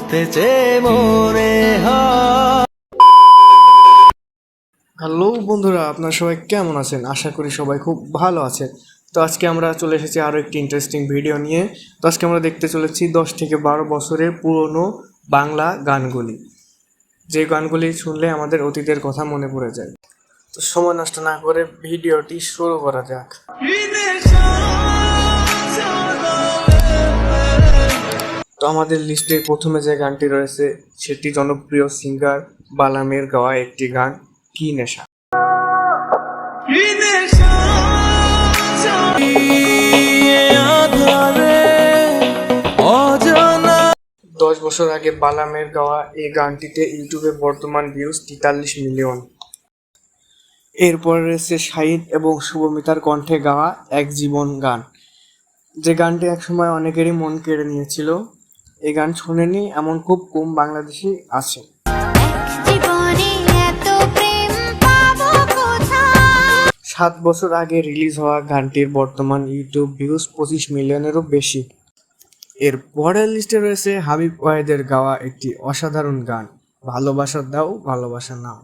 বলতে চেয়ে মনে হয়। হ্যালো বন্ধুরা, আপনারা সবাই কেমন আছেন? আশা করি সবাই খুব ভালো আছেন। তো আজকে আমরা চলে এসেছি আরও একটি ইন্টারেস্টিং ভিডিও নিয়ে। তো আজকে আমরা দেখতে চলেছি 10 থেকে 12 বছরের পুরনো বাংলা গানগুলি, যে গানগুলি শুনলে আমাদের অতীতের কথা মনে পড়ে যায়। তো সময় নষ্ট না করে ভিডিওটি শুরু করা যাক। তো আমাদের লিস্টে প্রথমে যে গানটি রয়েছে সেটি জনপ্রিয় সিঙ্গার বালামের গাওয়া একটি গান, কি নেশা। 10 বছর আগে বালামের গাওয়া এই গানটিতে ইউটিউবে বর্তমান ভিউজ 43 মিলিয়ন। এরপর রয়েছে শাহিদ এবং শুভমিতার কণ্ঠে গাওয়া এক জীবন গান, যে গানটি একসময় অনেকেরই মন কেড়ে নিয়েছিল। এই গান শোনেনি এমন খুব কম বাংলাদেশি আছে। 7 বছর আগে রিলিজ হওয়া গানটির বর্তমান ইউটিউব ভিউজ 25 মিলিয়নেরও বেশি। এর পরের লিস্টে রয়েছে হাবিব ওয়াহিদের গাওয়া একটি অসাধারণ গান, ভালোবাসা দাও ভালোবাসা নাও।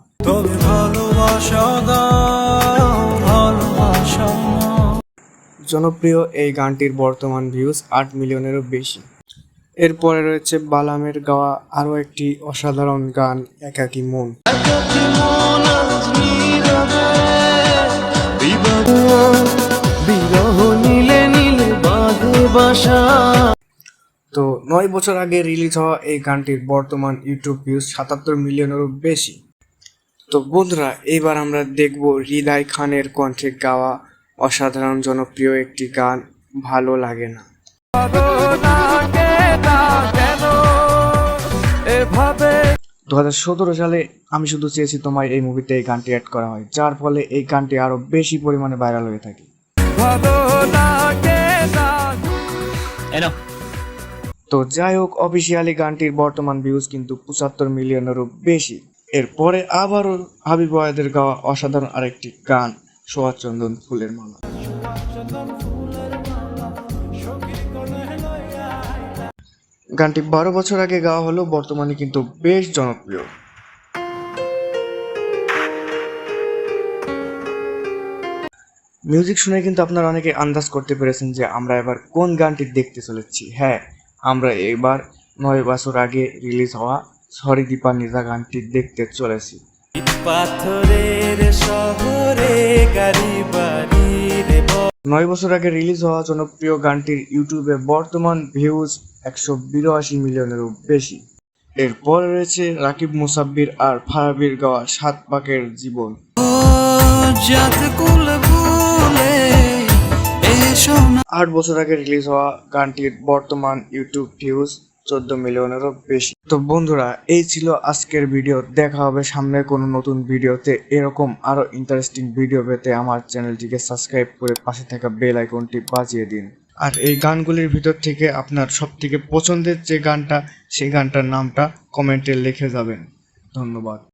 জনপ্রিয় এই গানটির বর্তমান ভিউজ 8 মিলিয়নেরও বেশি। এরপরে রয়েছে বালামের গাওয়া আরও একটি অসাধারণ গান, একাকী মন। তো 9 বছর আগে রিলিজ হওয়া এই গানটির বর্তমান ইউটিউব ভিউজ 77 মিলিয়নেরও বেশি। তো বন্ধুরা, এইবার আমরা দেখব হৃদয় খানের কণ্ঠে গাওয়া অসাধারণ জনপ্রিয় একটি গান, ভালো লাগে না। 2017 সালে আমি শুধু চেয়েছি তোমায় এই মুভিতে এই গানটি অ্যাড করা হয়, যার ফলে এই গানটি আরো বেশি পরিমাণে ভাইরাল হয়ে থাকে। তো যাই হোক, অফিসিয়ালি গানটির বর্তমান ভিউজ কিন্তু 75 মিলিয়নেরও বেশি। এরপরে আবারও হাবিব ওয়াহিদের গাওয়া অসাধারণ আরেকটি গান, সোহাগ চন্দন ফুলের মালা। গানটি 12 বছর আগে গাওয়া হলো, বর্তমানে কিন্তু বেশ জনপ্রিয়। মিউজিক শুনে কিন্তু আপনারা অনেকে আন্দাজ করতে পেরেছেন যে আমরা এবার কোন গানটি দেখতে চলেছি। হ্যাঁ, আমরা এবার 9 বছর আগে রিলিজ হওয়া সরি দীপা নিজা গানটি দেখতে চলেছি। 9 বছর আগে রিলিজ হওয়া জনপ্রিয় গানটির ইউটিউবে বর্তমান ভিউজ 182 মিলিয়নেরও বেশি। এরপর রয়েছে রাকিব মুসাব্বির আর ফারাবির গাওয়া 7 পাকের জীবন। 8 বছর আগে রিলিজ হওয়া গানটির বর্তমান ইউটিউব ভিউজ 14 মিলিয়নেরও বেশি। তো বন্ধুরা, এই ছিল আজকের ভিডিও। দেখা হবে সামনে কোনো নতুন ভিডিওতে। এরকম আরো ইন্টারেস্টিং ভিডিও পেতে আমার চ্যানেলটিকে সাবস্ক্রাইব করে পাশে থাকা বেল আইকনটি বাজিয়ে দিন। আর এই গানগুলির ভিতর থেকে আপনার সবথেকে পছন্দের যে গানটা, সেই গানটার নামটা কমেন্টে লিখে যাবেন। ধন্যবাদ।